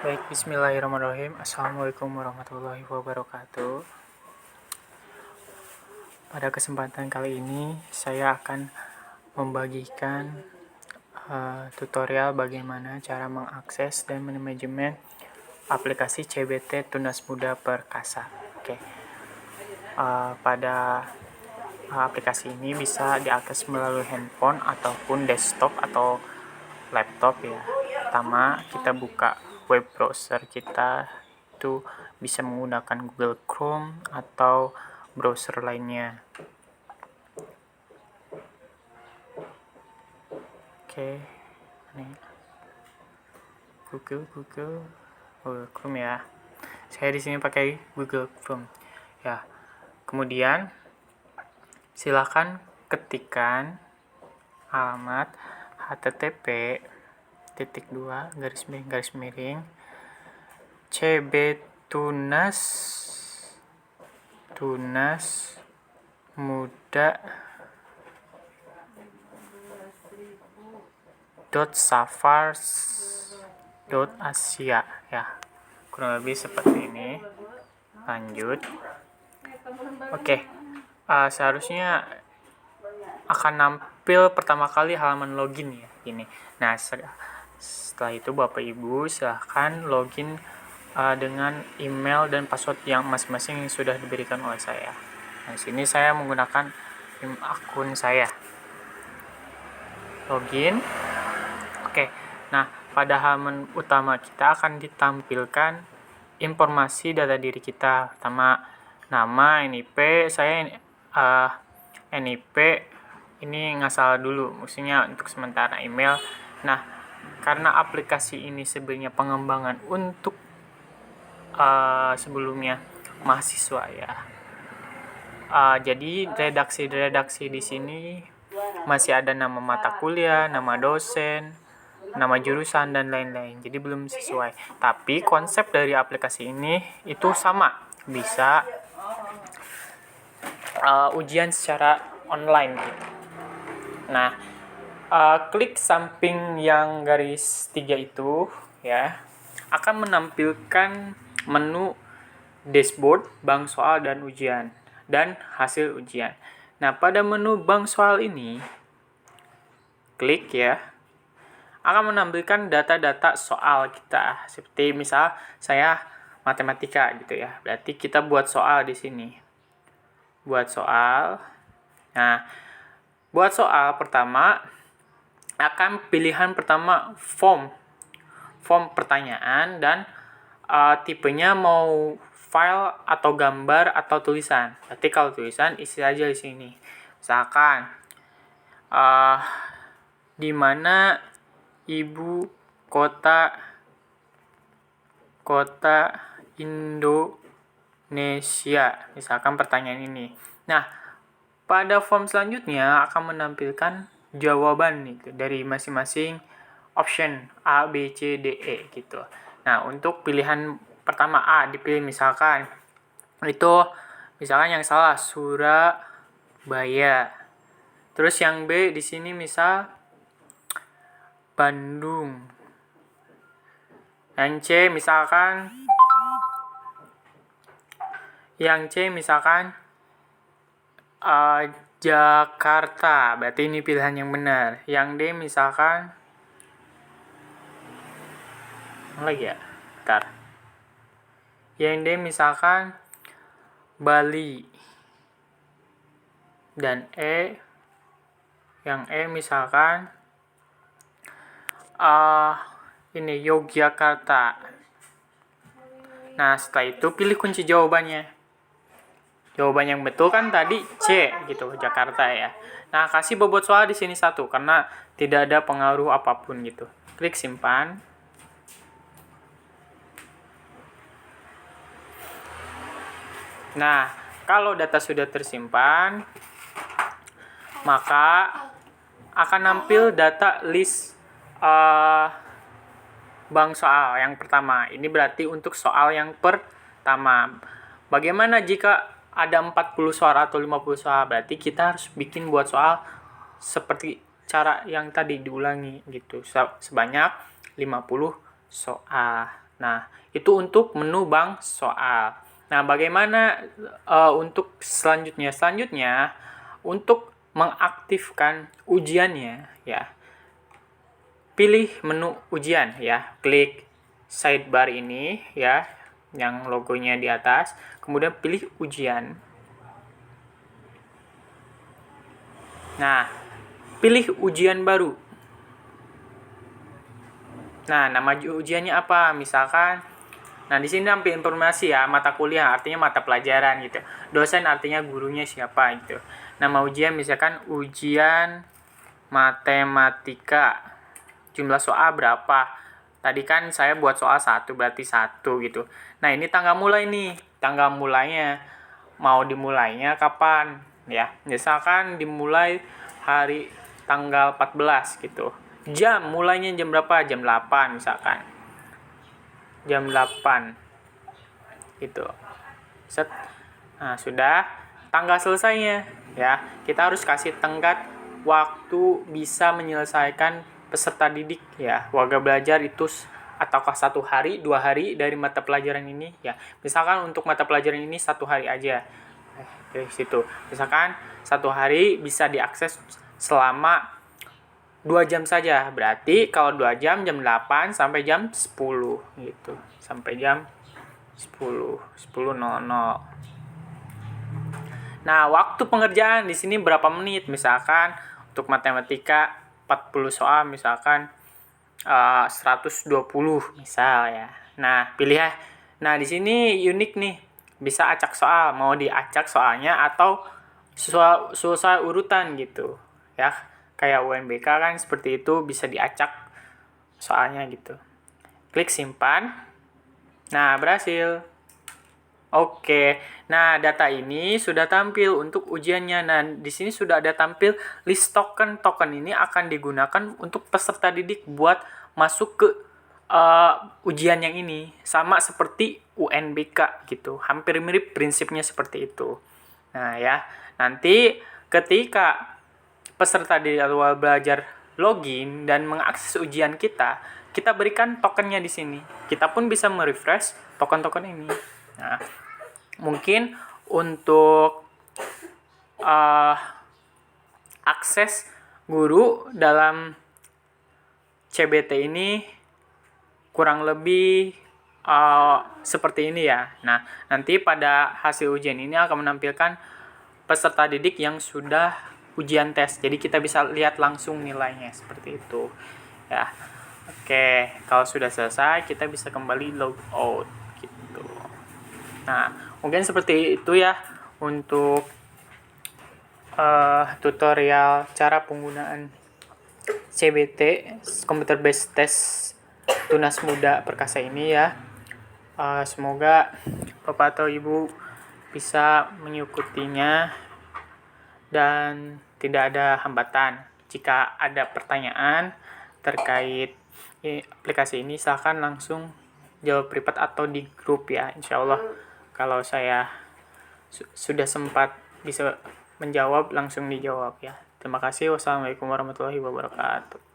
Baik, bismillahirrahmanirrahim. Assalamualaikum warahmatullahi wabarakatuh. Pada kesempatan kali ini, saya akan membagikan tutorial bagaimana cara mengakses dan manajemen aplikasi CBT Tunas Muda Perkasa. Oke, pada aplikasi ini bisa diakses melalui handphone ataupun desktop atau laptop ya. Pertama, kita buka web browser kita, itu bisa menggunakan Google Chrome atau browser lainnya. Oke, ini Google Chrome ya. Saya di sini pakai Google Chrome. Ya. Kemudian silakan ketikkan alamat http://cbtunas muda.safars.asia ya, kurang lebih seperti ini. Lanjut. Oke, seharusnya akan nampil pertama kali halaman login ya, ini. Nah, setelah itu Bapak Ibu silahkan login dengan email dan password yang masing-masing sudah diberikan oleh saya. Nah, di sini saya menggunakan akun saya. Login. Oke. Nah, pada halaman utama kita akan ditampilkan informasi data diri kita. Pertama, nama, NIP. Saya NIP ini ngasal dulu, maksudnya untuk sementara. Email. Nah, karena aplikasi ini sebenarnya pengembangan untuk sebelumnya mahasiswa ya. Jadi redaksi di sini masih ada nama mata kuliah, nama dosen, nama jurusan dan lain-lain. Jadi belum sesuai. Tapi konsep dari aplikasi ini itu sama, bisa ujian secara online gitu. Nah, klik samping yang garis 3 itu ya, akan menampilkan menu dashboard, bank soal dan ujian dan hasil ujian. Nah, pada menu bank soal ini klik ya, akan menampilkan data-data soal kita. Seperti misal saya matematika gitu ya. Berarti kita buat soal di sini. Buat soal. Nah, buat soal pertama akan pilihan pertama form pertanyaan dan tipenya mau file atau gambar atau tulisan. Berarti kalau tulisan isi aja di sini. Misalkan di mana ibu kota Indonesia. Misalkan pertanyaan ini. Nah, pada form selanjutnya akan menampilkan jawaban nih dari masing-masing option A, B, C, D, E gitu. Nah, untuk pilihan pertama A dipilih misalkan yang salah Surabaya. Terus yang B di sini misal Bandung. Yang C misalkan Jakarta, berarti ini pilihan yang benar. Yang D misalkan lagi ya, bentar. Yang D misalkan Bali. Dan yang E misalkan ini Yogyakarta. Nah, setelah itu pilih kunci jawabannya. Jawaban yang betul kan tadi C gitu, Jakarta ya. Nah, kasih bobot soal di sini 1 karena tidak ada pengaruh apapun gitu. Klik simpan. Nah, kalau data sudah tersimpan, maka akan nampil data list bank soal yang pertama. Ini berarti untuk soal yang pertama. Bagaimana jika ada 40 soal atau 50 soal? Berarti kita harus bikin buat soal seperti cara yang tadi diulangi gitu. Sebanyak 50 soal. Nah, itu untuk menu bank soal. Nah, bagaimana untuk selanjutnya? Selanjutnya, untuk mengaktifkan ujiannya, ya, pilih menu ujian, ya, klik sidebar ini, ya, yang logonya di atas, kemudian pilih ujian. Nah, pilih ujian baru. Nah, nama ujiannya apa? Misalkan, nah di sini nampil informasi ya, mata kuliah artinya mata pelajaran gitu. Dosen artinya gurunya siapa gitu. Nama ujian misalkan ujian matematika. Jumlah soal berapa? Tadi kan saya buat soal 1 berarti 1 gitu. Nah, ini tanggal mulai nih. Tanggal mulainya mau dimulainya kapan? Ya, misalkan dimulai hari tanggal 14 gitu. Jam mulainya jam berapa? Jam 8 misalkan. Jam 8 gitu. Set. Nah, sudah. Tanggal selesainya ya. Kita harus kasih tenggat waktu bisa menyelesaikan peserta didik ya. Warga belajar itu ataukah 1 hari, 2 hari dari mata pelajaran ini ya. Misalkan untuk mata pelajaran ini 1 hari aja. Dari situ. Misalkan 1 hari bisa diakses selama 2 jam saja. Berarti kalau 2 jam, jam 8 sampai jam 10 gitu. Sampai jam 10.00. Nah, waktu pengerjaan di sini berapa menit? Misalkan untuk matematika 40 soal misalkan 120 misal ya. Nah, pilih ya. Nah, di sini unik nih. Bisa acak soal, mau diacak soalnya atau sesuai urutan gitu. Ya, kayak UNBK kan seperti itu, bisa diacak soalnya gitu. Klik simpan. Nah, berhasil. Oke. Nah, data ini sudah tampil untuk ujiannya. Nah, di sini sudah ada tampil list token. Token ini akan digunakan untuk peserta didik buat masuk ke ujian yang ini. Sama seperti UNBK gitu. Hampir mirip prinsipnya seperti itu. Nah, ya. Nanti ketika peserta didik awal belajar login dan mengakses ujian kita berikan tokennya di sini. Kita pun bisa merefresh token-token ini. Nah, mungkin untuk akses guru dalam CBT ini kurang lebih seperti ini ya. Nah, nanti pada hasil ujian ini akan menampilkan peserta didik yang sudah ujian tes. Jadi kita bisa lihat langsung nilainya seperti itu. Ya. Oke, kalau sudah selesai kita bisa kembali log out gitu. Nah, mungkin seperti itu ya untuk tutorial cara penggunaan CBT Computer Based Test Tunas Muda Perkasa ini ya. Semoga Bapak atau Ibu bisa mengikutinya dan tidak ada hambatan. Jika ada pertanyaan terkait aplikasi ini, silahkan langsung jawab privat atau di grup ya. Insya Allah kalau saya sudah sempat bisa menjawab, langsung dijawab ya. Terima kasih. Wassalamualaikum warahmatullahi wabarakatuh.